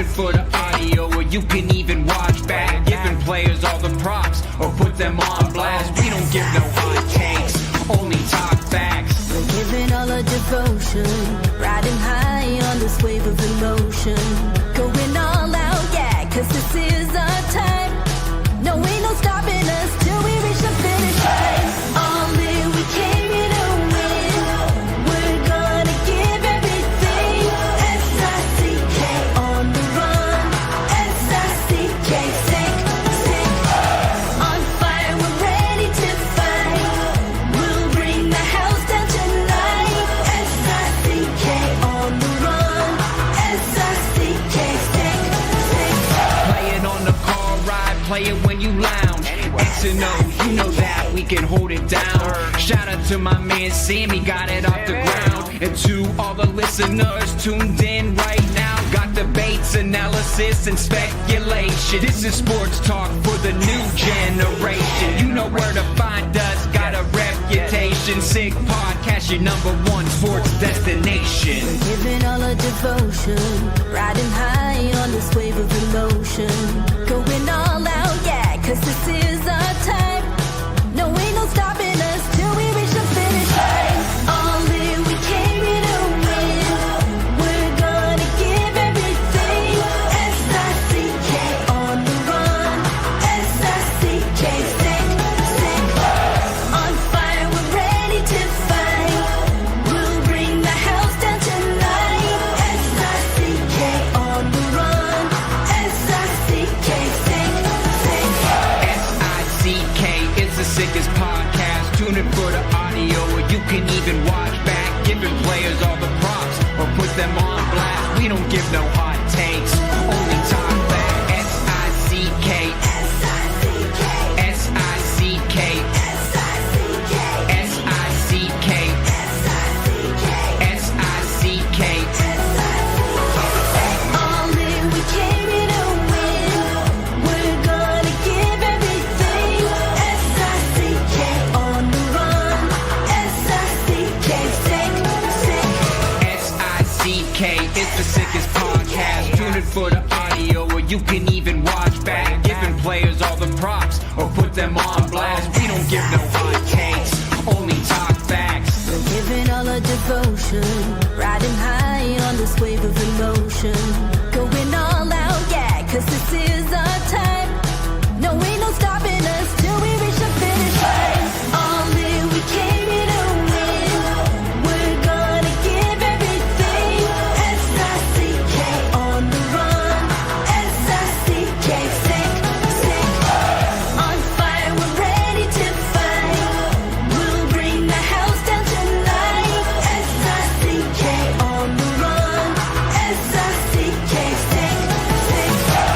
it for the audio, or you can even watch back. Giving players all the props, or put them on blast. We don't give no hot takes, only talk facts. We're giving all our devotion, riding high on this wave of emotion. Going all out, yeah, cause this is our time. No, ain't no stopping us till we reach the finish line. All in, we came here to win. We're gonna give everything. S-I-C-K on the run. S-I-C-K, sick, sick. On fire, we're ready to fight. We'll bring the house down tonight. S-I-C-K on the run. S-I-C-K, sick, sick. Play it on the car ride, play it when you lounge. X and O, you know that we can hold it down. Shout out to my man Sammy, got it off the ground. And to all the listeners tuned in right now, got debates, analysis, and speculation. This is sports talk for the new generation. You know where to find us, got a reputation. Sick podcast, your #1 sports destination. Giving all our devotion, riding high on this wave of emotion. Going all out, yeah, cause this is our time. No, ain't no stopping us till we reach the finish line. All in, we came here to win. We're gonna give everything. S-I-C-K on the run. S-I-C-K, sick, sick. On fire, we're ready to fight. We'll bring the house down tonight. S-I-C-K on the run. S-I-C-K, sick, sick. S-I-C-K is the sickest podcast. Tune in for the audio, or you can even watch back. Giving players all the props, or put them on blast. We don't give no hot takes, only talk back. S-I-C-K, S-I-C-K, S-I-C-K, S-I-C-K, S-I-C-K, S-I-C-K, S-I-C-K. All in, we came here to win. We're gonna give everything. S-I-C-K on the run. S-I-C-K, sick, sick. S-I-C-K is the sickest podcast. Tune in for the audio, or you can even watch back. Giving players all the props, or put them on blast. We don't give no hot takes, only talk facts. We're giving all our devotion, riding high on this wave of emotion. Going all out, yeah, cause this is our time. No, ain't no stopping us till we reach the finish line. All in, we came here to win. We're gonna give everything. S-I-C-K on the run. S-I-C-K, sick, sick. On fire, we're ready to fight. We'll bring the house down tonight. S-I-C-K on the run. S-I-C-K, sick, sick.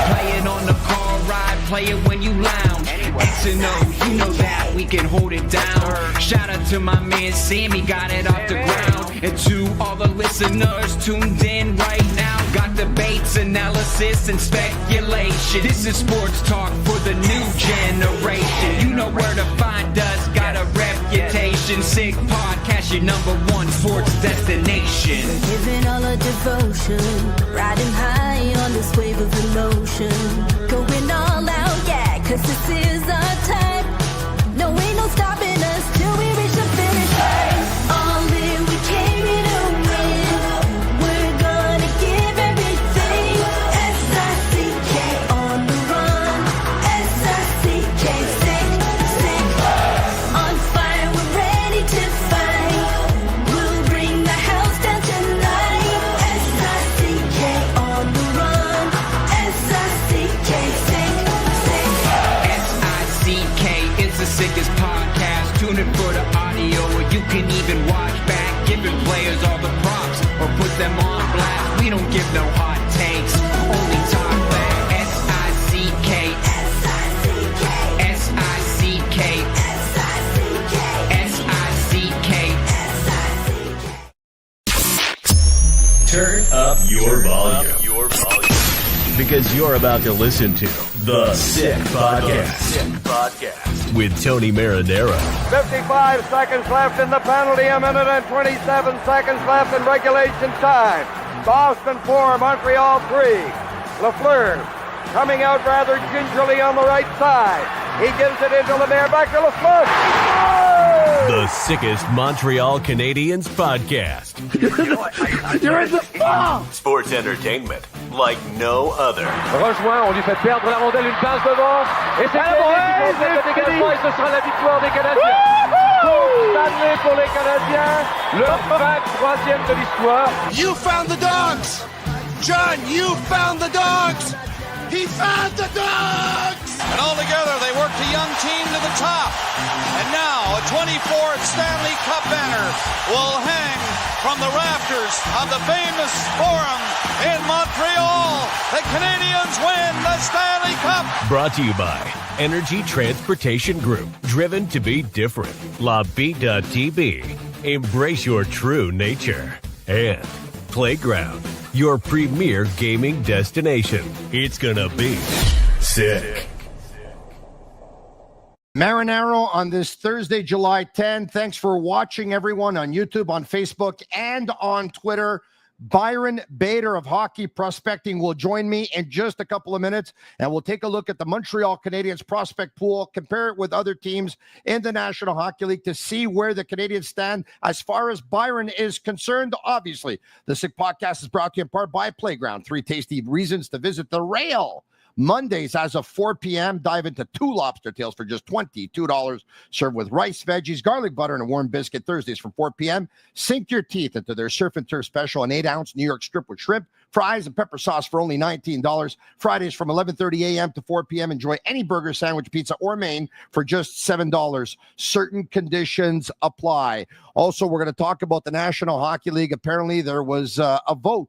Play it on the car ride, play it when you lounge. X and O, you know that we can hold it down. Shout out to my man Sammy, got it off the ground. And to all the listeners tuned in right now, got debates, analysis, and speculation. This is sports talk for the new generation. You know where to find us, got a reputation. Sick podcast, your #1 sports destination. Giving all our devotion, riding high on this wave of emotion. Going all out, yeah, cause this is our time. No, ain't no stopping us till we reach the finish line. All in, we came here to win. We're gonna give everything. S-I-C-K on the run. S-I-C-K, sick, sick. On fire, we're ready to fight. We'll bring the house down tonight. S-I-C-K on the run. S-I-C-K, sick, sick. S-I-C-K is the sickest podcast. Tune in for the audio, or you can even watch back. Giving players all the props, or put them on blast. We don't give no hot takes, only talk back. S-I-C-K, S-I-C-K, S-I-C-K, S-I-C-K, S-I-C-K. S-I-C-K. Turn up your volume. Because you're about to listen to The Sick Podcast. With Tony Marinaro 55 seconds left in the penalty, a minute and 27 seconds left in regulation time. Boston 4, Montreal 3. Lafleur coming out rather gingerly on the right side. He gives it into Lemaire, back to Lafleur. The sickest Montreal Canadiens podcast. You're in the ball! Sports entertainment like no other. Rejoint, on lui fait perdre la rondelle, une passe devant. Et c'est le dégagement et ce sera la victoire des Canadiens. Coupe Stanley pour les Canadiens. Le 23e de l'histoire. You found the dogs! John, you found the dogs! He found the dogs! And all together, they worked a young team to the top. And now, a 24th Stanley Cup banner will hang from the rafters of the famous Forum in Montreal. The Canadiens win the Stanley Cup. Brought to you by Energy Transportation Group. Driven to be different. La Vida TV. Embrace your true nature. And Playground, your premier gaming destination. It's gonna be sick. Marinaro on this Thursday, July 10. Thanks for watching, everyone, on YouTube, on Facebook, and on Twitter. Byron Bader of Hockey Prospecting will join me in just a couple of minutes, and we'll take a look at the Montreal Canadiens prospect pool, compare it with other teams in the National Hockey League to see where the Canadiens stand as far as Byron is concerned. Obviously, the Sick Podcast is brought to you in part by Playground. 3 tasty reasons to visit the Rail. Mondays as of 4 p.m. Dive into 2 lobster tails for just $22, served with rice, veggies, garlic butter, and a warm biscuit. Thursdays from 4 p.m. Sink your teeth into their Surf and Turf special, an 8-ounce New York strip with shrimp, fries, and pepper sauce for only $19. Fridays from 11:30 a.m. to 4 p.m. Enjoy any burger, sandwich, pizza, or main for just $7. Certain conditions apply. Also, we're going to talk about the National Hockey League. Apparently, there was a vote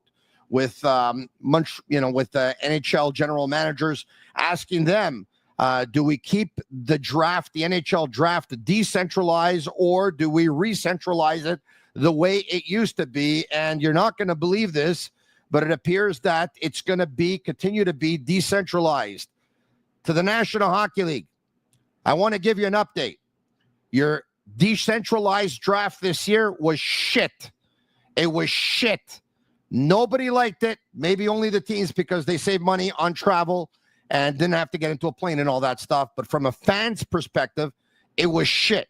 with NHL general managers asking them, do we keep the draft, the NHL draft, decentralized, or do we re-centralize it the way it used to be? And you're not going to believe this, but it appears that it's going to continue to be decentralized. To the National Hockey League, I want to give you an update. Your decentralized draft this year was shit. It was shit. Nobody liked it, maybe only the teams because they saved money on travel and didn't have to get into a plane and all that stuff. But from a fan's perspective, it was shit.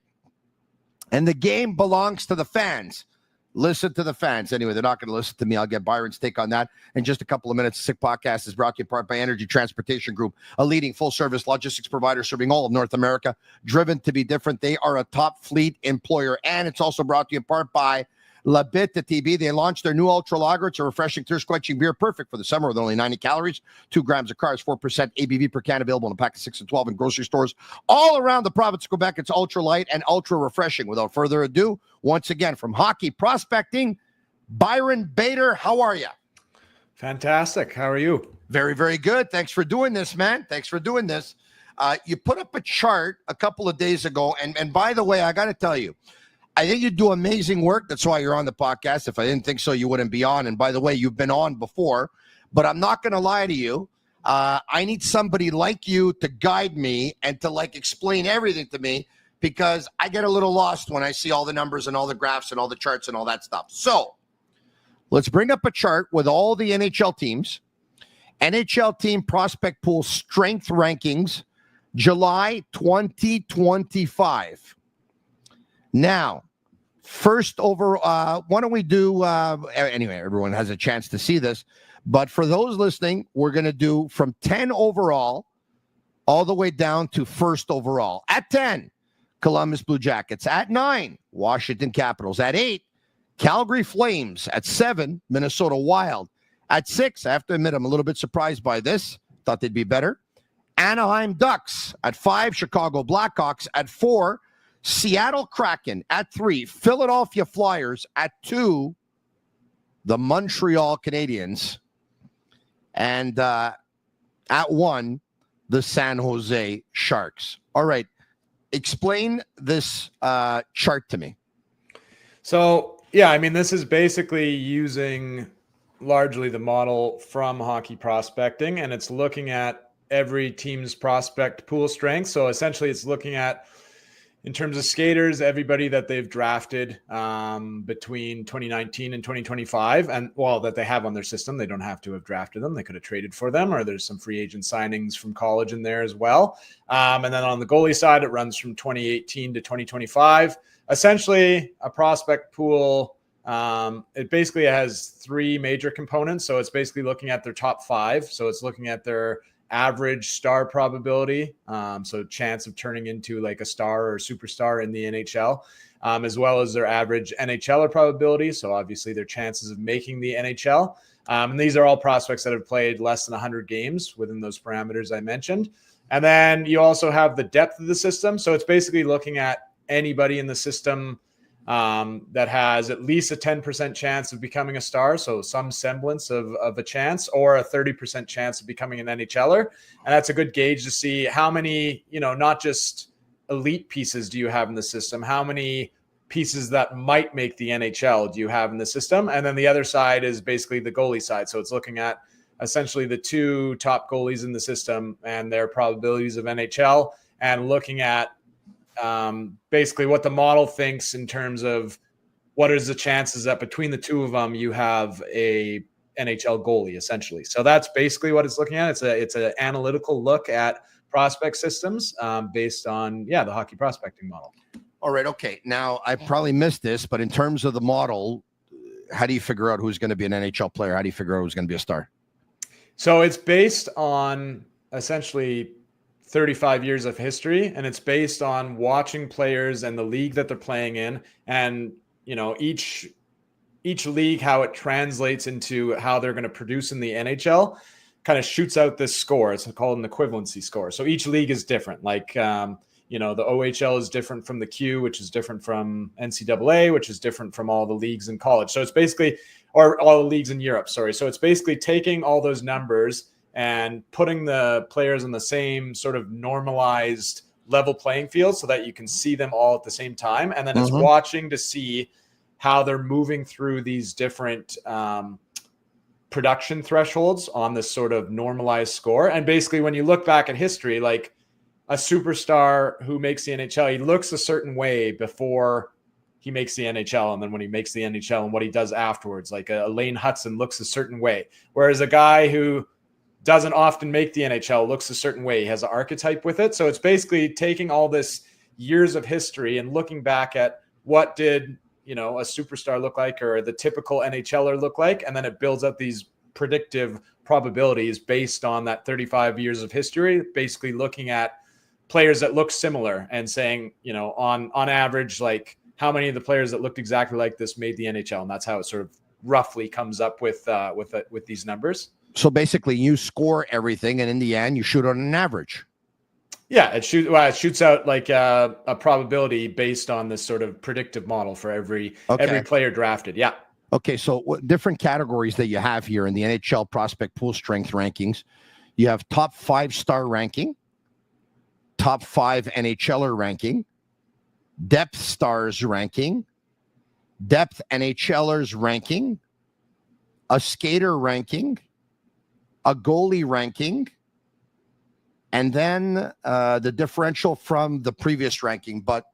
And the game belongs to the fans. Listen to the fans. Anyway, they're not going to listen to me. I'll get Byron's take on that in just a couple of minutes. The Sick Podcast is brought to you in part by Energy Transportation Group, a leading full-service logistics provider serving all of North America. Driven to be different. They are a top fleet employer. And it's also brought to you in part by Bittt, Tibi. They launched their new Ultra Lager. It's a refreshing, thirst-quenching beer, perfect for the summer with only 90 calories, 2 grams of carbs, 4% ABV per can, available in a pack of 6 and 12 in grocery stores all around the province of Quebec. It's ultra light and ultra refreshing. Without further ado, once again, from Hockey Prospecting, Byron Bader, how are you? Fantastic. How are you? Very, very good. Thanks for doing this, man. Thanks for doing this. You put up a chart a couple of days ago, and by the way, I got to tell you, I think you do amazing work. That's why you're on the podcast. If I didn't think so, you wouldn't be on. And by the way, you've been on before, but I'm not going to lie to you. I need somebody like you to guide me and to explain everything to me, because I get a little lost when I see all the numbers and all the graphs and all the charts and all that stuff. So let's bring up a chart with all the NHL teams, NHL team prospect pool strength rankings, July 2025. Now, first over, why don't we do, anyway, everyone has a chance to see this, but for those listening, we're going to do from 10 overall all the way down to first overall. At 10, Columbus Blue Jackets. At 9, Washington Capitals. At 8, Calgary Flames. At 7, Minnesota Wild. At 6, I have to admit, I'm a little bit surprised by this. Thought they'd be better. Anaheim Ducks. At 5, Chicago Blackhawks. At 4, Seattle Kraken. At 3, Philadelphia Flyers. At 2, the Montreal Canadiens. And at 1, the San Jose Sharks. All right. Explain this chart to me. So, yeah, I mean, this is basically using largely the model from Hockey Prospecting, and it's looking at every team's prospect pool strength. So essentially it's looking at In terms of skaters, everybody that they've drafted between 2019 and 2025, and that they have on their system, they don't have to have drafted them. They could have traded for them, or there's some free agent signings from college in there as well. And then on the goalie side, it runs from 2018 to 2025. Essentially, a prospect pool. It basically has three major components. So it's basically looking at their top five. So it's looking at their average star probability, so chance of turning into like a star or a superstar in the NHL, as well as their average NHLer probability, so obviously their chances of making the NHL. And these are all prospects that have played less than 100 games within those parameters I mentioned. And then you also have the depth of the system, so it's basically looking at anybody in the system that has at least a 10% chance of becoming a star, so some semblance of a chance, or a 30% chance of becoming an NHLer. And that's a good gauge to see how many, not just elite pieces do you have in the system, how many pieces that might make the NHL do you have in the system. And then the other side is basically the goalie side. So it's looking at essentially the two top goalies in the system and their probabilities of NHL, and looking at basically what the model thinks in terms of what is the chances that between the two of them you have a NHL goalie, essentially. So that's basically what it's looking at. It's an analytical look at prospect systems based on the hockey prospecting model. All right. Okay. Now I probably missed this, but in terms of the model, how do you figure out who's going to be an NHL player? How do you figure out who's going to be a star? So it's based on essentially 35 years of history, and it's based on watching players and the league that they're playing in, and each league, how it translates into how they're going to produce in the NHL kind of shoots out this score. It's called an equivalency score. So each league is different. Like the OHL is different from the Q, which is different from NCAA, which is different from all the leagues in college. So it's basically, or all the leagues in Europe, sorry. So it's basically taking all those numbers and putting the players on the same sort of normalized level playing field so that you can see them all at the same time. And then it's watching to see how they're moving through these different production thresholds on this sort of normalized score. And basically, when you look back at history, like a superstar who makes the NHL, he looks a certain way before he makes the NHL. And then when he makes the NHL and what he does afterwards, like a Lane Hudson looks a certain way. Whereas a guy who doesn't often make the NHL looks a certain way. He has an archetype with it. So it's basically taking all this years of history and looking back at what did, a superstar look like, or the typical NHLer look like. And then it builds up these predictive probabilities based on that 35 years of history, basically looking at players that look similar and saying, on average, like how many of the players that looked exactly like this made the NHL. And that's how it sort of roughly comes up with these numbers. So basically, you score everything, and in the end, you shoot on an average. Yeah, it shoots out like a probability based on this sort of predictive model for every player drafted. Yeah. Okay, so what different categories that you have here in the NHL prospect pool strength rankings? You have top 5-star ranking, top 5 NHLer ranking, depth stars ranking, depth NHLers ranking, a skater ranking, a goalie ranking, and then the differential from the previous ranking. But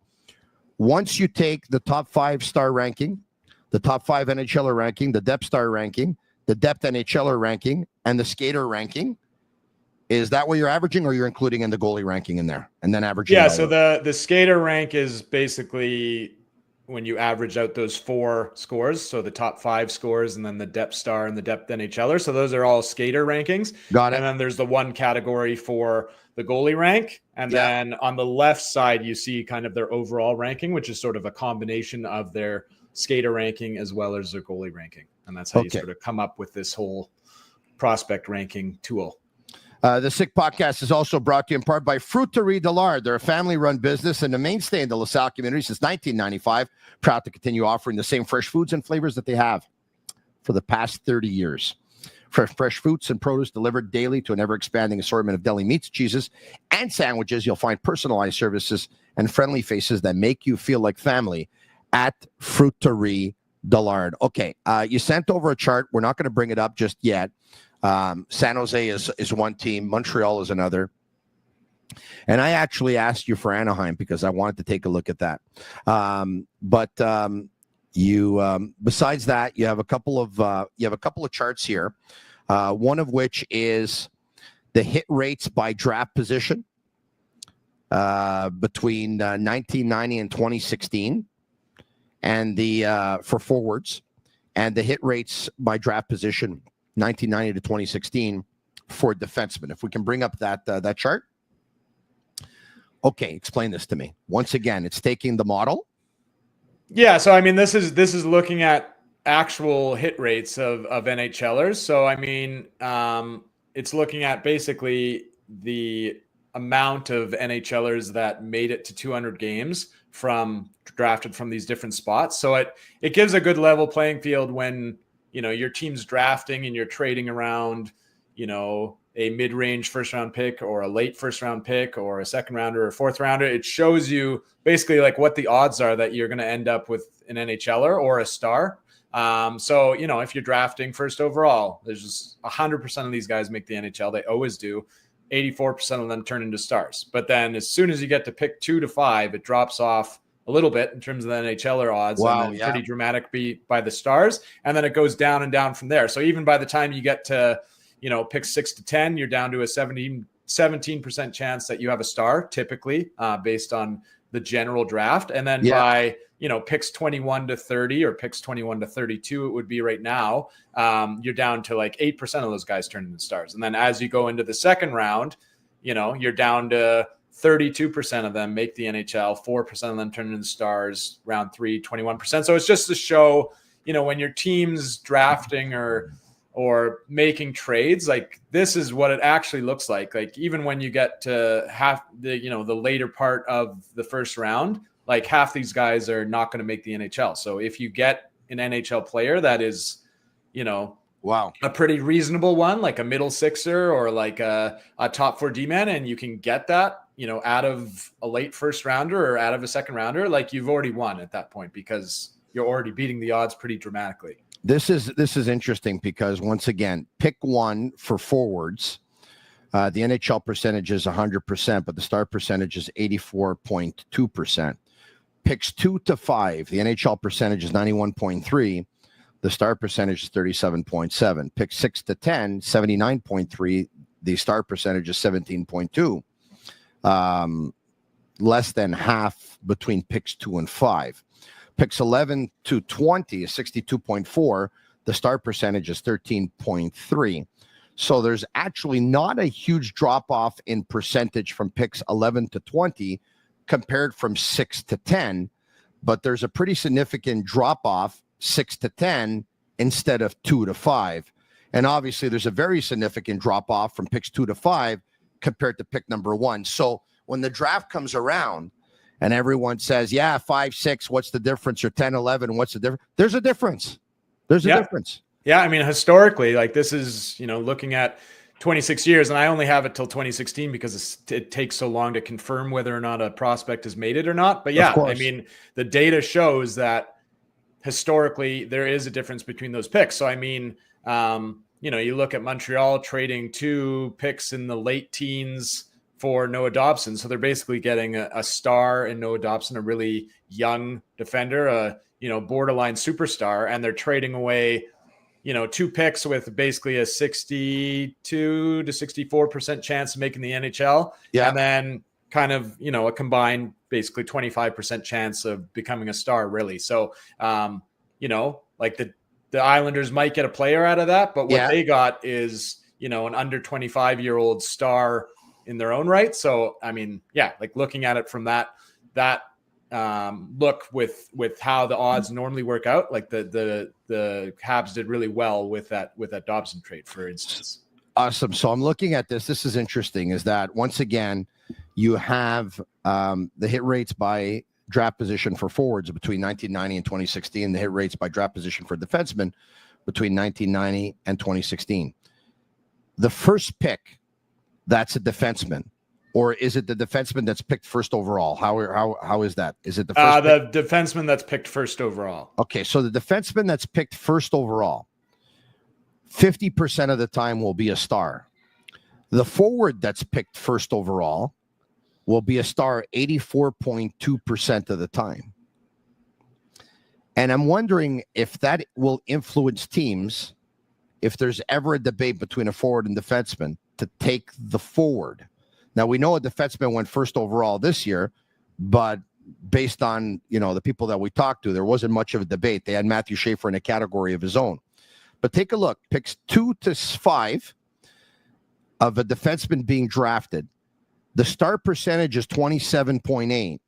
once you take the top 5-star ranking, the top 5 NHLer ranking, the depth star ranking, the depth NHLer ranking, and the skater ranking, is that what you're averaging, or you're including in the goalie ranking in there and then averaging? Yeah, so the skater rank is basically when you average out those 4 scores, so the top 5 scores and then the depth star and the depth NHLer. So those are all skater rankings. Got it. And then there's the one category for the goalie rank. And then on the left side, you see kind of their overall ranking, which is sort of a combination of their skater ranking as well as their goalie ranking. And that's how you sort of come up with this whole prospect ranking tool. The Sick Podcast is also brought to you in part by Fruiterie de Lard. They're a family-run business and a mainstay in the LaSalle community since 1995. Proud to continue offering the same fresh foods and flavors that they have for the past 30 years. Fresh fruits and produce delivered daily to an ever-expanding assortment of deli meats, cheeses, and sandwiches. You'll find personalized services and friendly faces that make you feel like family at Fruiterie de Lard. Okay, you sent over a chart. We're not going to bring it up just yet. San Jose is one team. Montreal is another. And I actually asked you for Anaheim because I wanted to take a look at that. You besides that, you have a couple of charts here. One of which is the hit rates by draft position between 1990 and 2016, and the for forwards, and the hit rates by draft position 1990 to 2016 for defensemen. If we can bring up that chart. Okay, explain this to me. Once again, it's taking the model. Yeah, so I mean, this is looking at actual hit rates of NHLers. So I mean, it's looking at basically the amount of NHLers that made it to 200 games from drafted from these different spots. So it gives a good level playing field when, you know, your team's drafting and you're trading around, you know, a mid-range first-round pick or a late first-round pick or a second-rounder or a fourth-rounder. It shows you basically like what the odds are that you're going to end up with an NHLer or a star. So, you know, if you're drafting first overall, there's just 100% of these guys make the NHL. They always do. 84% of them turn into stars. But then as soon as you get to pick 2 to 5, it drops off a little bit in terms of the NHLer odds. Wow, and then pretty dramatic by the stars. And then it goes down and down from there. So even by the time you get to, you know, pick 6 to 10, you're down to a 17% chance that you have a star, typically, based on the general draft. And then by, you know, picks 21 to 30 or picks 21 to 32, it would be right now, you're down to like 8% of those guys turn into stars. And then as you go into the second round, you know, you're down to 32% of them make the NHL, 4% of them turn into stars, round 3, 21%. So it's just to show, you know, when your team's drafting or making trades, like this is what it actually looks like. Like even when you get to half the, you know, the later part of the first round, like half these guys are not going to make the NHL. So if you get an NHL player that is, you know, a pretty reasonable one, like a middle sixer or like a top 4 D-man, and you can get that, you know, out of a late first rounder or out of a second rounder, like you've already won at that point because you're already beating the odds pretty dramatically. This is interesting because once again, pick 1 for forwards. The NHL percentage is 100%, but the star percentage is 84.2%. Picks 2 to 5, the NHL percentage is 91.3. The star percentage is 37.7. Picks 6 to 10, 79.3. The star percentage is 17.2. Less than half between picks 2 and 5. Picks 11 to 20 is 62.4. The star percentage is 13.3. So there's actually not a huge drop off in percentage from picks 11 to 20 compared from 6 to 10, but there's a pretty significant drop off 6 to 10 instead of 2 to 5. And obviously there's a very significant drop off from picks 2 to 5 compared to pick number 1. So when the draft comes around, and everyone says, yeah, 5, 6, what's the difference? Or 10, 11, what's the difference? There's a difference. There's a difference. Yeah, I mean, historically, like this is, you know, looking at 26 years, and I only have it till 2016 because it takes so long to confirm whether or not a prospect has made it or not. But yeah, I mean, the data shows that historically there is a difference between those picks. So, I mean, you know, you look at Montreal trading 2 picks in the late teens for Noah Dobson. So they're basically getting a star in Noah Dobson, a really young defender, a, you know, borderline superstar, and they're trading away, you know, 2 picks with basically a 62 to 64% chance of making the NHL. Yeah. And then kind of, you know, a combined basically 25% chance of becoming a star, really. So, you know, like the Islanders might get a player out of that, but what they got is, you know, an under 25-year-old star in their own right. So, I mean, yeah, like looking at it from that look with how the odds normally work out, like the Habs did really well with that Dobson trade, for instance. Awesome. So I'm looking at this. This is interesting, is that once again, you have the hit rates by draft position for forwards between 1990 and 2016, the hit rates by draft position for defensemen between 1990 and 2016. The first pick, that's a defenseman, or is it the defenseman that's picked first overall? How is that? Is it the first the defenseman that's picked first overall? Okay, so the defenseman that's picked first overall, 50% of the time will be a star. The forward that's picked first overall, will be a star 84.2% of the time. And I'm wondering if that will influence teams, if there's ever a debate between a forward and defenseman to take the forward. Now, we know a defenseman went first overall this year, but based on, the people that we talked to, there wasn't much of a debate. They had Matthew Schaefer in a category of his own. But take a look. Picks 2 to 5 of a defenseman being drafted. The start percentage is 27.8.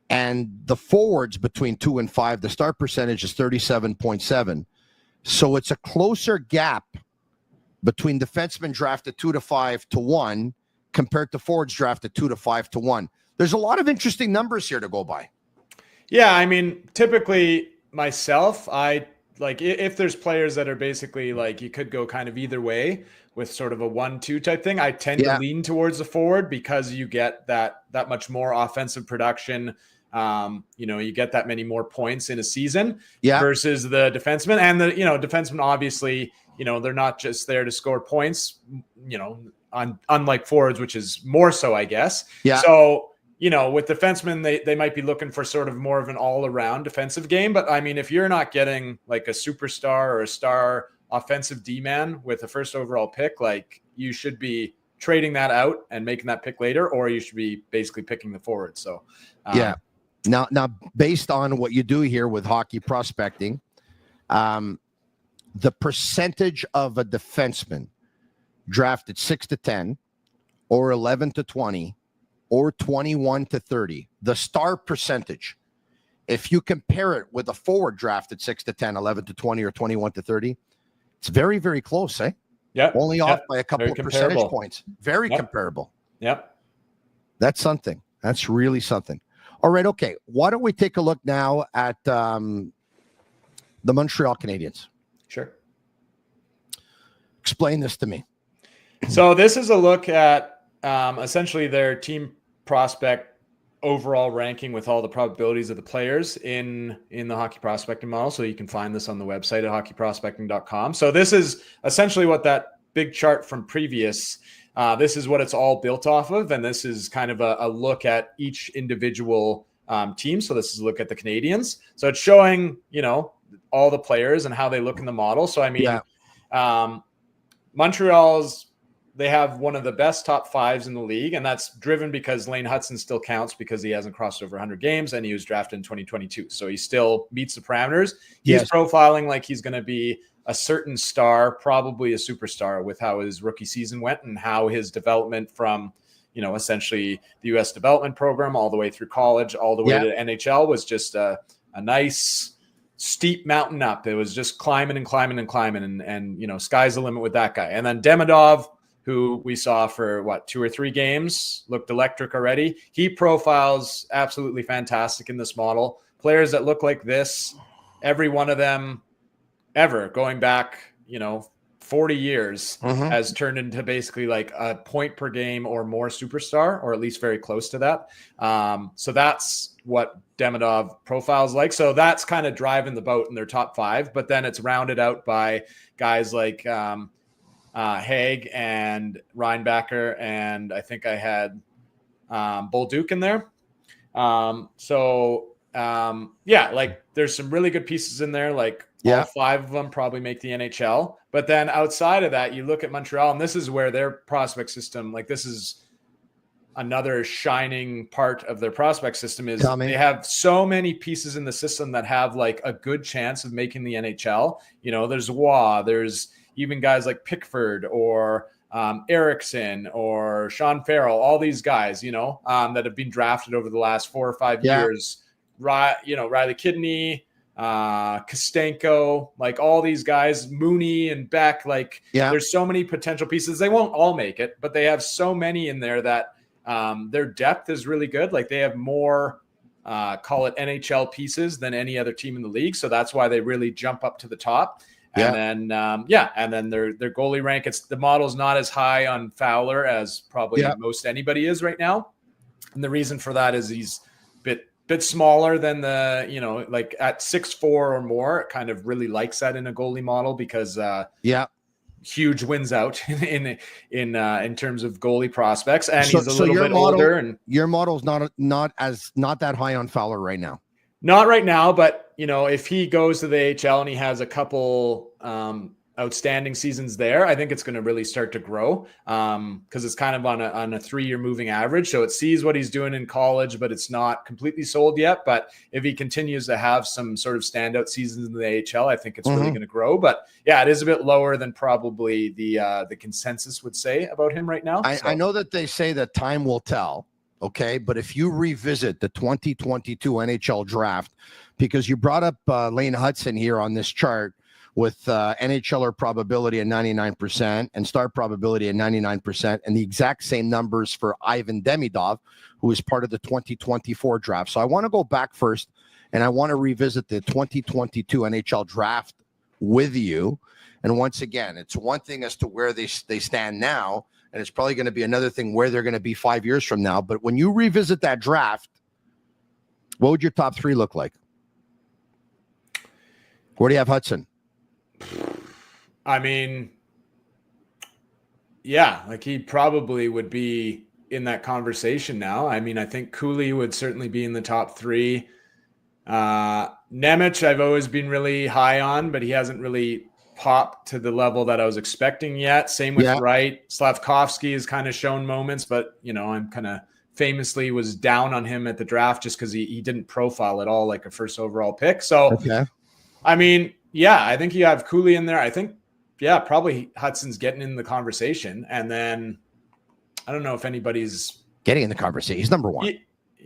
And the forwards between 2 and 5, the start percentage is 37.7. So it's a closer gap between defensemen drafted 2 to 5 to 1 compared to forwards drafted 2 to 5 to 1. There's a lot of interesting numbers here to go by. Yeah, I mean, typically myself, I like if there's players that are basically like you could go kind of either way with sort of a 1-2 type thing, I tend to lean towards the forward because you get that much more offensive production. You get that many more points in a season versus the defenseman. And the defensemen obviously, they're not just there to score points, unlike forwards, which is more so, I guess. Yeah. So, with defensemen, they might be looking for sort of more of an all-around defensive game. But I mean, if you're not getting like a superstar or a star offensive D-man with a first overall pick, like you should be trading that out and making that pick later, or you should be basically picking the forward. So, Now, based on what you do here with hockey prospecting, the percentage of a defenseman drafted 6 to 10 or 11 to 20 or 21 to 30, the star percentage, if you compare it with a forward drafted 6 to 10, 11 to 20 or 21 to 30, it's very, very close, eh? Yeah. Only off by a couple of percentage points. Very comparable. Yep. That's something. That's really something. All right, okay. Why don't we take a look now at the Montreal Canadiens? Sure. Explain this to me. So this is a look at essentially their team prospect overall ranking with all the probabilities of the players in the hockey prospecting model. So you can find this on the website at hockeyprospecting.com. So this is essentially what that big chart from previous, this is what it's all built off of. And this is kind of a look at each individual team. So this is a look at the Canadiens. So it's showing, all the players and how they look in the model. So, I mean, Montreal's, they have one of the best top fives in the league, and that's driven because Lane Hudson still counts because he hasn't crossed over 100 games and he was drafted in 2022. So he still meets the parameters. He's profiling like he's going to be a certain star, probably a superstar, with how his rookie season went and how his development from, essentially the U.S. development program all the way through college, all the way to NHL was just a nice steep mountain up. It was just climbing and climbing and climbing and sky's the limit with that guy. And then Demidov, who we saw for 2 or 3 games, looked electric already. He profiles absolutely fantastic in this model. Players that look like this, every one of them ever going back, 40 years has turned into basically like a point per game or more superstar, or at least very close to that. So that's what Demidov profiles like. So that's kind of driving the boat in their top 5, but then it's rounded out by guys like Haig and Reinbacher, and I think I had Bolduc in there. Like there's some really good pieces in there. Like all 5 of them probably make the NHL. But then outside of that, you look at Montreal, and this is where their prospect system, like this is another shining part of their prospect system, is they have so many pieces in the system that have like a good chance of making the NHL. There's Waugh, there's even guys like Pickford or Erickson or Sean Farrell, all these guys, that have been drafted over the last 4 or 5 years. Riley Kidney, Kostenko, like all these guys, Mooney and Beck, there's so many potential pieces. They won't all make it, but they have so many in there that their depth is really good. Like they have more, call it NHL pieces than any other team in the league. So that's why they really jump up to the top. And then their goalie rank, the model's not as high on Fowler as probably most anybody is right now. And the reason for that is he's bit smaller than the, like at 6'4" or more, it kind of really likes that in a goalie model because huge wins out in terms of goalie prospects, and he's a little bit older. And your model's not that high on Fowler right now. Not right now, but if he goes to the AHL and he has a couple outstanding seasons there, I think it's going to really start to grow because it's kind of on a 3-year moving average. So it sees what he's doing in college, but it's not completely sold yet. But if he continues to have some sort of standout seasons in the AHL, I think it's really going to grow. But yeah, it is a bit lower than probably the consensus would say about him right now. I know that they say that time will tell. Okay, but if you revisit the 2022 NHL draft, because you brought up Lane Hudson here on this chart, with NHLer probability at 99% and start probability at 99%, and the exact same numbers for Ivan Demidov, who is part of the 2024 draft. So I want to go back first, and I want to revisit the 2022 NHL draft with you. And once again, it's one thing as to where they stand now, and it's probably going to be another thing where they're going to be 5 years from now. But when you revisit that draft, what would your top 3 look like? Where do you have Hudson? I mean, yeah, like he probably would be in that conversation now. I mean, I think Cooley would certainly be in the top 3. Nemec, I've always been really high on, but he hasn't really popped to the level that I was expecting yet. Same with Wright. Slavkovsky has kind of shown moments, but I'm kind of famously was down on him at the draft just because he didn't profile at all like a first overall pick. So, I mean, yeah, I think you have Cooley in there. I think, probably Hudson's getting in the conversation. And then I don't know if anybody's getting in the conversation. He's number 1.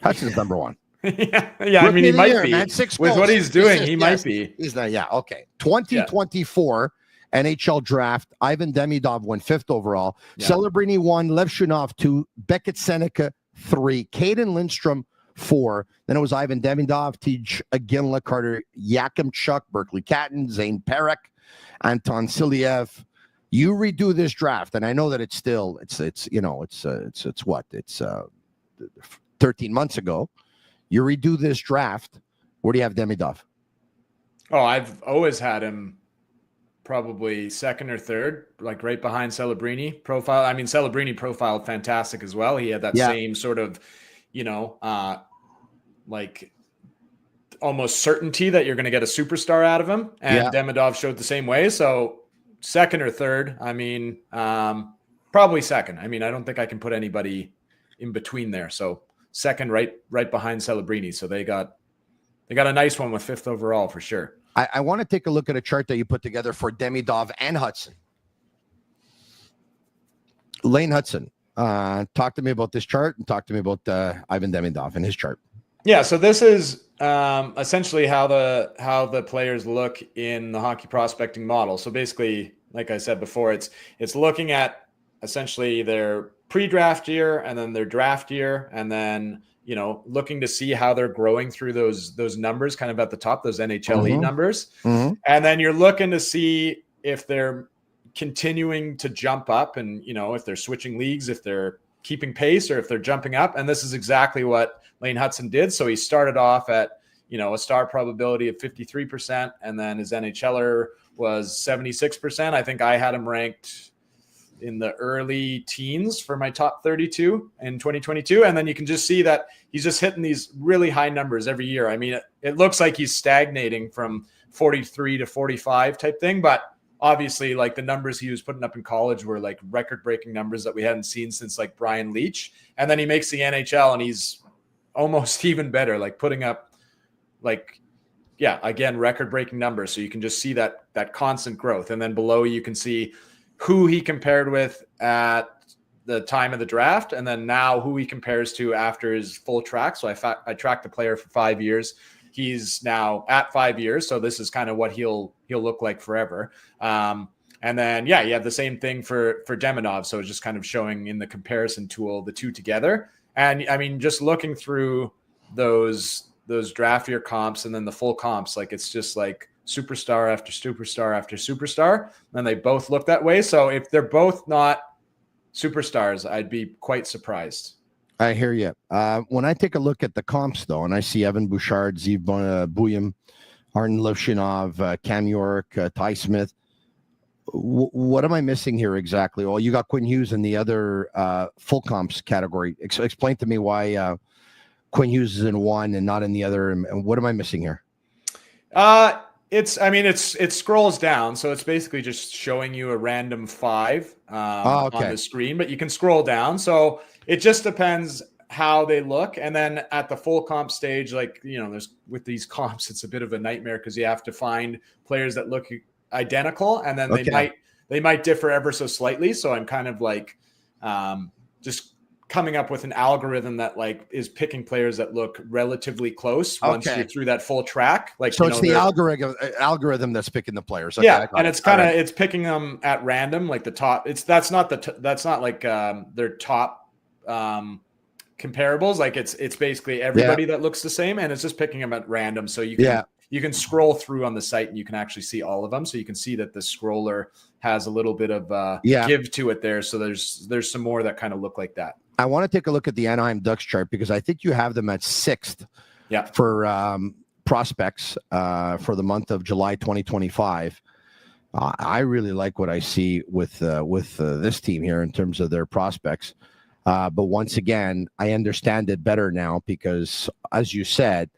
Hudson's number 1. yeah. I mean, he might be. Man, 6 with goals. What he's doing. He might be. He's not. Yeah. Okay. 2024 NHL draft. Ivan Demidov went 5th overall. Celebrini 1. Lev Shunov 2. Beckett Seneca 3. Caden Lindstrom 4. Then it was Ivan Demidov, Tej Aginla, Carter Yakimchuk, Berkeley Catton, Zane Perek, Anton Siliev. You redo this draft, and I know that it's 13 months ago. You redo this draft. Where do you have Demidov? Oh, I've always had him probably 2nd or 3rd, like right behind Celebrini profile. I mean, Celebrini profiled fantastic as well. He had that same sort of, like almost certainty that you're going to get a superstar out of him. And Demidov showed the same way. So 2nd or 3rd, I mean, probably 2nd. I mean, I don't think I can put anybody in between there. So 2nd, right behind Celebrini. So they got a nice one with 5th overall for sure. I want to take a look at a chart that you put together for Demidov and Hudson. Lane Hudson, talk to me about this chart and talk to me about Ivan Demidov and his chart. Yeah, so this is essentially how the players look in the hockey prospecting model. So basically, like I said before, it's looking at essentially their pre-draft year and then their draft year, and then looking to see how they're growing through those numbers, kind of at the top, those NHL numbers, and then you're looking to see if they're continuing to jump up, and if they're switching leagues, if they're keeping pace, or if they're jumping up. And this is exactly what Lane Hudson did. So he started off at, a star probability of 53%, and then his NHLer was 76%. I think I had him ranked in the early teens for my top 32 in 2022. And then you can just see that he's just hitting these really high numbers every year. I mean, it looks like he's stagnating from 43 to 45 type thing, but obviously, like the numbers he was putting up in college were like record-breaking numbers that we hadn't seen since like Brian Leach. And then he makes the NHL and he's almost even better, like putting up again, record-breaking numbers. So you can just see that constant growth. And then below you can see who he compared with at the time of the draft, and then now who he compares to after his full track. So I tracked the player for 5 years. He's now at 5 years. So this is kind of what he'll look like forever. And then, you have the same thing for Demidov. So it's just kind of showing in the comparison tool, the two together. And I mean, just looking through those draft year comps and then the full comps, like it's just like superstar after superstar after superstar. And they both look that way. So if they're both not superstars, I'd be quite surprised. I hear you. When I take a look at the comps, though, and I see Evan Bouchard, Ziv Buyam, Arden Levshinov, Cam York, Ty Smith, what am I missing here exactly? Well, you got Quinn Hughes in the other full comps category. Explain to me why Quinn Hughes is in one and not in the other, and what am I missing here? It scrolls down, so it's basically just showing you a random 5 on the screen, but you can scroll down. So it just depends how they look. And then at the full comp stage, like, there's with these comps, it's a bit of a nightmare because you have to find players that look identical, and then they might differ ever so slightly. So I'm kind of like just coming up with an algorithm that like is picking players that look relatively close once you're through that full track. Like, so it's the algorithm that's picking the players. Okay, yeah, and it's kind of it's picking them at random, like the top. That's not like their top comparables. Like it's basically everybody that looks the same, and it's just picking them at random. So you can scroll through on the site and you can actually see all of them. So you can see that the scroller has a little bit of give to it there. So there's some more that kind of look like that. I want to take a look at the Anaheim Ducks chart because I think you have them at 6th for prospects for the month of July 2025. I really like what I see with this team here in terms of their prospects. But once again, I understand it better now because, as you said,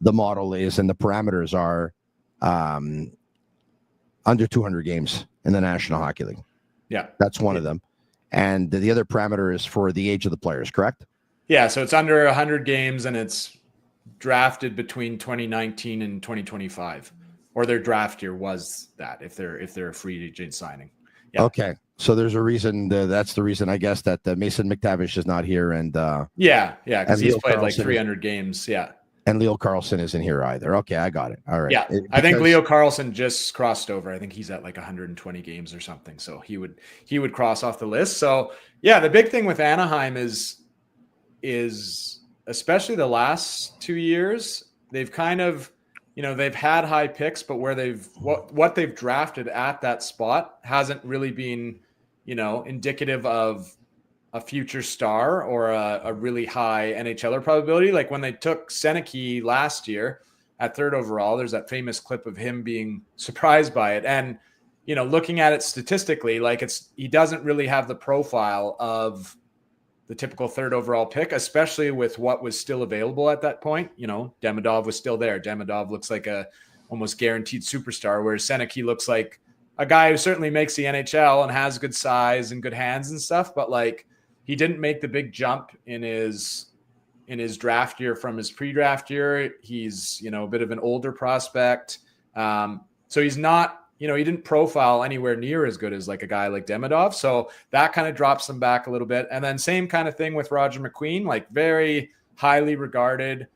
the model is and the parameters are under 200 games in the National Hockey League. Yeah, that's one of them. And the other parameter is for the age of the players, correct? Yeah, so it's under 100 games and it's drafted between 2019 and 2025, or their draft year was that if they're a free agent signing. Yeah. Okay, so there's a reason. That's the reason, I guess, that Mason McTavish is not here, and because he's played like 300 games. Yeah. And Leo Carlson isn't here either. Okay, I got it. All right. Yeah, I think Leo Carlson just crossed over. I think he's at like 120 games or something. So he would cross off the list. So yeah, the big thing with Anaheim is especially the last 2 years, they've kind of, they've had high picks, but where what they've drafted at that spot hasn't really been, indicative of a future star or a really high NHLer probability. Like when they took Seneke last year at 3rd overall, there's that famous clip of him being surprised by it. And, looking at it statistically, like he doesn't really have the profile of the typical 3rd overall pick, especially with what was still available at that point. Demidov was still there. Demidov looks like a almost guaranteed superstar, whereas Seneke looks like a guy who certainly makes the NHL and has good size and good hands and stuff, but like, he didn't make the big jump in his draft year from his pre-draft year. He's, a bit of an older prospect. So he's not, he didn't profile anywhere near as good as like a guy like Demidov. So that kind of drops them back a little bit. And then same kind of thing with Roger McQueen, like very highly regarded,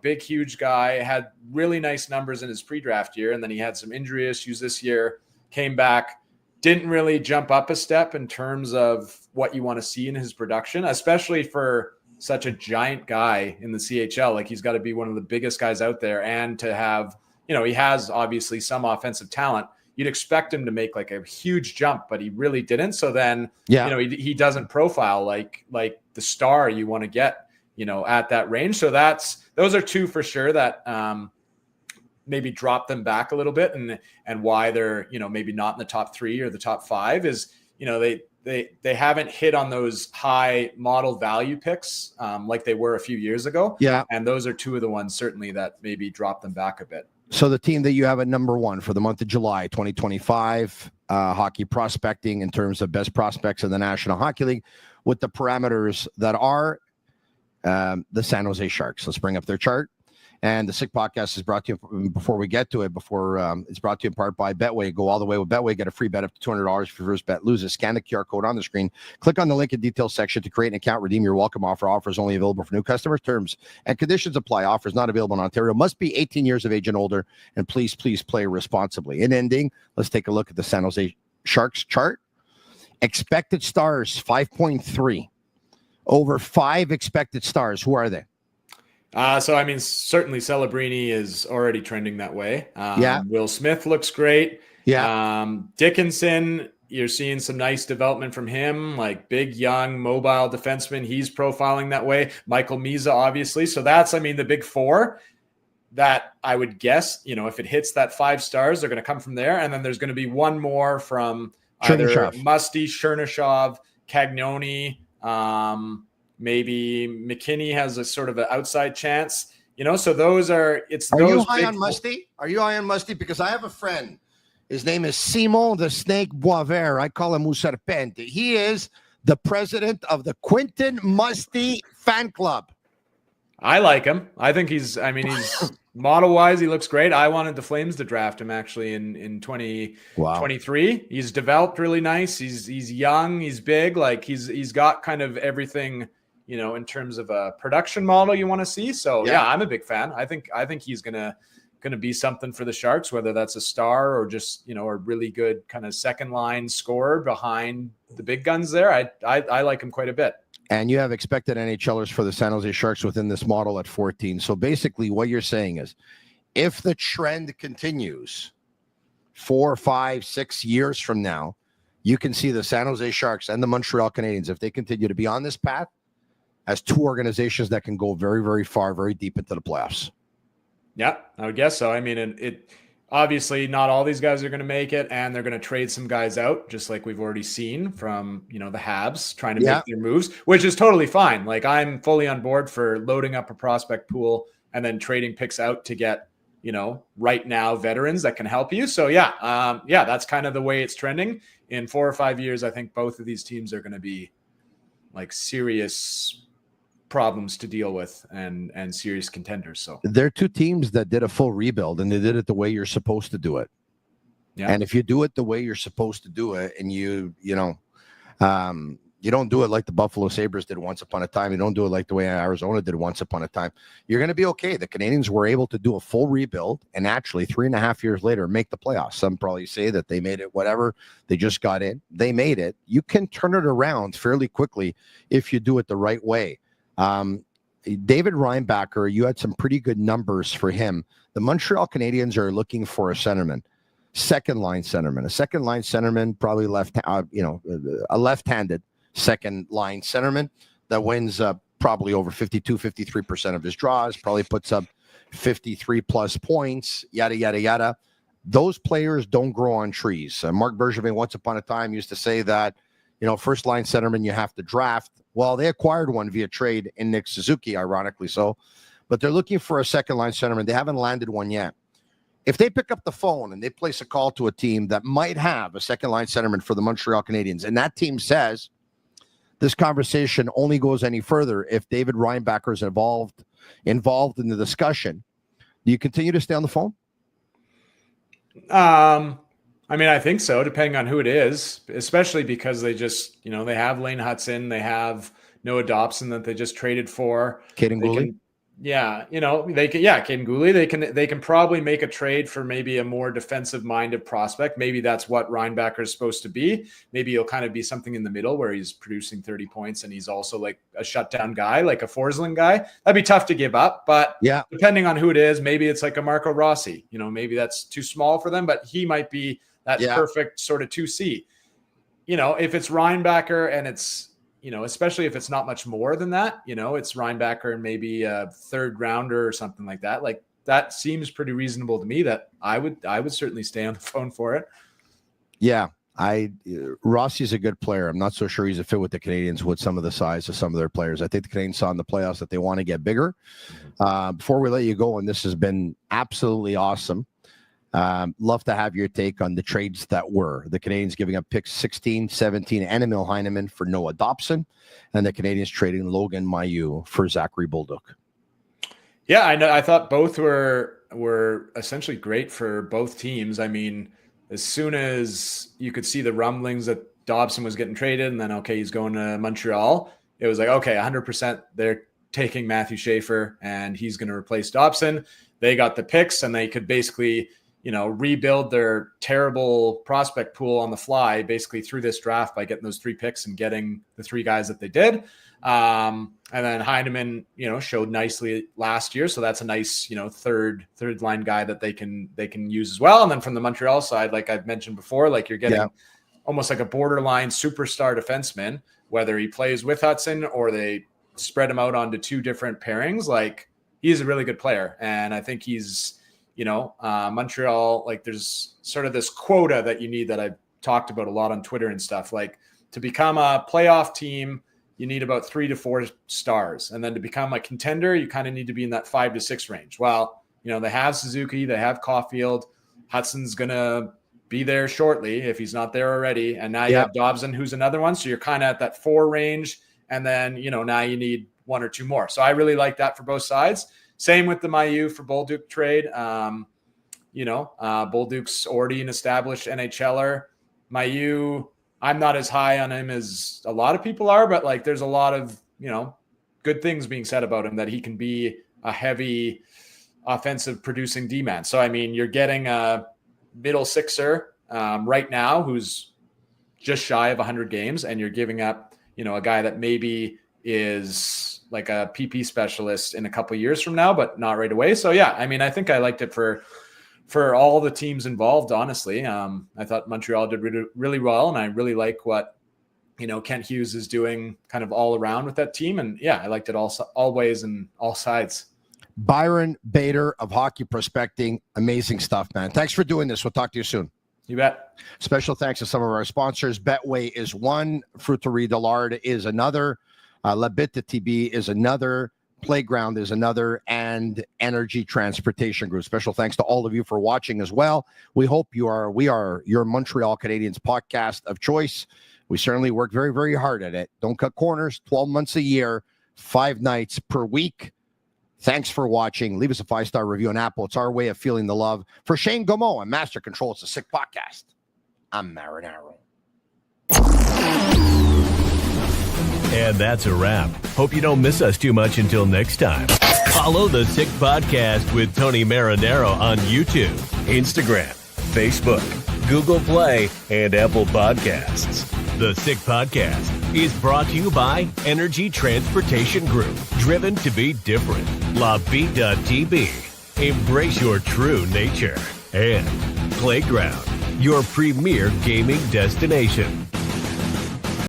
big, huge guy, had really nice numbers in his pre-draft year. And then he had some injury issues this year, came back, didn't really jump up a step in terms of what you want to see in his production, especially for such a giant guy in the CHL. Like he's got to be one of the biggest guys out there, and to have, he has obviously some offensive talent. You'd expect him to make like a huge jump, but he really didn't. So then, he doesn't profile like the star you want to get, at that range. So those are two for sure that, maybe drop them back a little bit, and why they're, maybe not in the top 3 or the top 5 is, they haven't hit on those high model value picks like they were a few years ago. Yeah. And those are two of the ones certainly that maybe drop them back a bit. So the team that you have at number 1 for the month of July 2025, hockey prospecting in terms of best prospects in the National Hockey League, with the parameters that are the San Jose Sharks. Let's bring up their chart. And the Sick Podcast is brought to you, before we get to it, it's brought to you in part by Betway. Go all the way with Betway. Get a free bet up to $200 if your first bet loses. Scan the QR code on the screen. Click on the link in details section to create an account. Redeem your welcome offer. Offers only available for new customers. Terms and conditions apply. Offers not available in Ontario. Must be 18 years of age and older. And please play responsibly. In ending, let's take a look at the San Jose Sharks chart. Expected stars, 5.3. Over 5 expected stars. Who are they? Certainly Celebrini is already trending that way. Will Smith looks great. Dickinson, you're seeing some nice development from him, like big, young, mobile defenseman. He's profiling that way. Michael Misa, obviously. So that's, the big 4. that I would guess, if it hits that 5 stars, they're going to come from there. And then there's going to be one more from either Chernyshov. Musty, Chernyshov, Cagnoni, maybe McKinney has a sort of an outside chance, so those are, Are you high on Musty? Are you high on Musty? Because I have a friend. His name is Simon the Snake Boisvert. I call him Serpente. He is the president of the Quentin Musty fan club. I like him. I think he's model-wise, he looks great. I wanted the Flames to draft him actually in 2023. He's developed really nice. He's young. He's big. Like he's got kind of everything, in terms of a production model you want to see. So yeah, I'm a big fan. I think he's gonna be something for the Sharks, whether that's a star or just a really good kind of second line scorer behind the big guns there. I like him quite a bit. And you have expected NHLers for the San Jose Sharks within this model at 14. So basically what you're saying is if the trend continues 4, 5, 6 years from now, you can see the San Jose Sharks and the Montreal Canadiens, if they continue to be on this path, as two organizations that can go very, very far, very deep into the playoffs. Yeah, I would guess so. I mean, it obviously not all these guys are going to make it, and they're going to trade some guys out, just like we've already seen from, the Habs trying to make their moves, which is totally fine. Like I'm fully on board for loading up a prospect pool and then trading picks out to get, right now veterans that can help you. So that's kind of the way it's trending. In 4 or 5 years, I think both of these teams are going to be like serious problems to deal with and serious contenders. So they're two teams that did a full rebuild, and they did it the way you're supposed to do it. Yeah. And if you do it the way you're supposed to do it, and you don't do it like the Buffalo Sabres did once upon a time, you don't do it like the way Arizona did once upon a time, you're going to be okay. The Canadiens were able to do a full rebuild and actually 3.5 years later make the playoffs. Some probably say that they made it, whatever. They just got in. They made it. You can turn it around fairly quickly if you do it the right way. David Reinbacher, you had some pretty good numbers for him. The Montreal Canadiens are looking for a centerman, second line centerman, probably a left-handed second line centerman that wins probably over 53% of his draws, probably puts up 53 plus points, yada, yada, yada. Those players don't grow on trees. Mark Bergevin once upon a time used to say that, first line centerman you have to draft. Well, they acquired one via trade in Nick Suzuki, ironically so, but they're looking for a second line centerman. They haven't landed one yet. If they pick up the phone and they place a call to a team that might have a second line centerman for the Montreal Canadiens, and that team says this conversation only goes any further if David Reinbacher is involved in the discussion, do you continue to stay on the phone? I think so, depending on who it is, especially because they just, they have Lane Hudson, they have Noah Dobson that they just traded for. Caden Gooley. Caden Gooley. They can probably make a trade for maybe a more defensive-minded prospect. Maybe that's what Reinbacher is supposed to be. Maybe he'll kind of be something in the middle where he's producing 30 points and he's also like a shutdown guy, like a Forsling guy. That'd be tough to give up, but depending on who it is, maybe it's like a Marco Rossi. Maybe that's too small for them, but he might be that perfect sort of 2C. If it's Reinbacher and it's, especially if it's not much more than that, it's Reinbacher and maybe a third rounder or something like that. Like that seems pretty reasonable to me that I would certainly stay on the phone for it. Yeah. Rossi's a good player. I'm not so sure he's a fit with the Canadiens with some of the size of some of their players. I think the Canadiens saw in the playoffs that they want to get bigger. Before we let you go, and this has been absolutely awesome. Love to have your take on the trades that were. The Canadiens giving up picks 16, 17, and Emil Heineman for Noah Dobson, and the Canadiens trading Logan Mailloux for Zachary Bolduc. Yeah, I know. I thought both were essentially great for both teams. I mean, as soon as you could see the rumblings that Dobson was getting traded and then, okay, he's going to Montreal, it was like, okay, 100% they're taking Matthew Schaefer and he's going to replace Dobson. They got the picks and they could basically rebuild their terrible prospect pool on the fly, basically through this draft by getting those 3 picks and getting the 3 guys that they did. And then Heineman, showed nicely last year. So that's a nice, third line guy that they can use as well. And then from the Montreal side, like I've mentioned before, like you're getting almost like a borderline superstar defenseman, whether he plays with Hudson or they spread him out onto 2 different pairings. Like he's a really good player. And I think he's, Montreal, like there's sort of this quota that you need that I've talked about a lot on Twitter and stuff. Like to become a playoff team, you need about 3 to 4 stars. And then to become a contender, you kind of need to be in that 5 to 6 range. Well, they have Suzuki, they have Caulfield. Hudson's going to be there shortly if he's not there already. And now you have Dobson, who's another one. So you're kind of at that 4 range. And then, now you need 1 or 2 more. So I really like that for both sides. Same with the Mailloux for Bolduc trade. Bolduc's already an established NHLer. Mailloux, I'm not as high on him as a lot of people are, but like there's a lot of, good things being said about him, that he can be a heavy offensive producing D-man. So, I mean, you're getting a middle sixer right now who's just shy of 100 games, and you're giving up, a guy that maybe is like a PP specialist in a couple of years from now, but not right away. So, yeah, I mean, I think I liked it for all the teams involved, honestly. I thought Montreal did really, really well, and I really like what, Kent Hughes is doing kind of all around with that team. And, yeah, I liked it all ways and all sides. Byron Bader of Hockey Prospecting. Amazing stuff, man. Thanks for doing this. We'll talk to you soon. You bet. Special thanks to some of our sponsors. Betway is one. Fruiterie de Lard is another. Bittt Tibi is another. Playground is another. And Energy Transportation Group. Special thanks to all of you for watching as well. We hope we are your Montreal Canadiens podcast of choice. We certainly work very, very hard at it. Don't cut corners. 12 months a year, 5 nights per week. Thanks for watching. Leave us a 5-star review on Apple. It's our way of feeling the love. For Shane Gaumont and Master Control, it's a sick podcast. I'm Marinaro. And that's a wrap. Hope you don't miss us too much until next time. Follow the Sick Podcast with Tony Marinaro on YouTube, Instagram, Facebook, Google Play, and Apple Podcasts. The Sick Podcast is brought to you by Energy Transportation Group, driven to be different. LaVie.tv, embrace your true nature. And Playground, your premier gaming destination.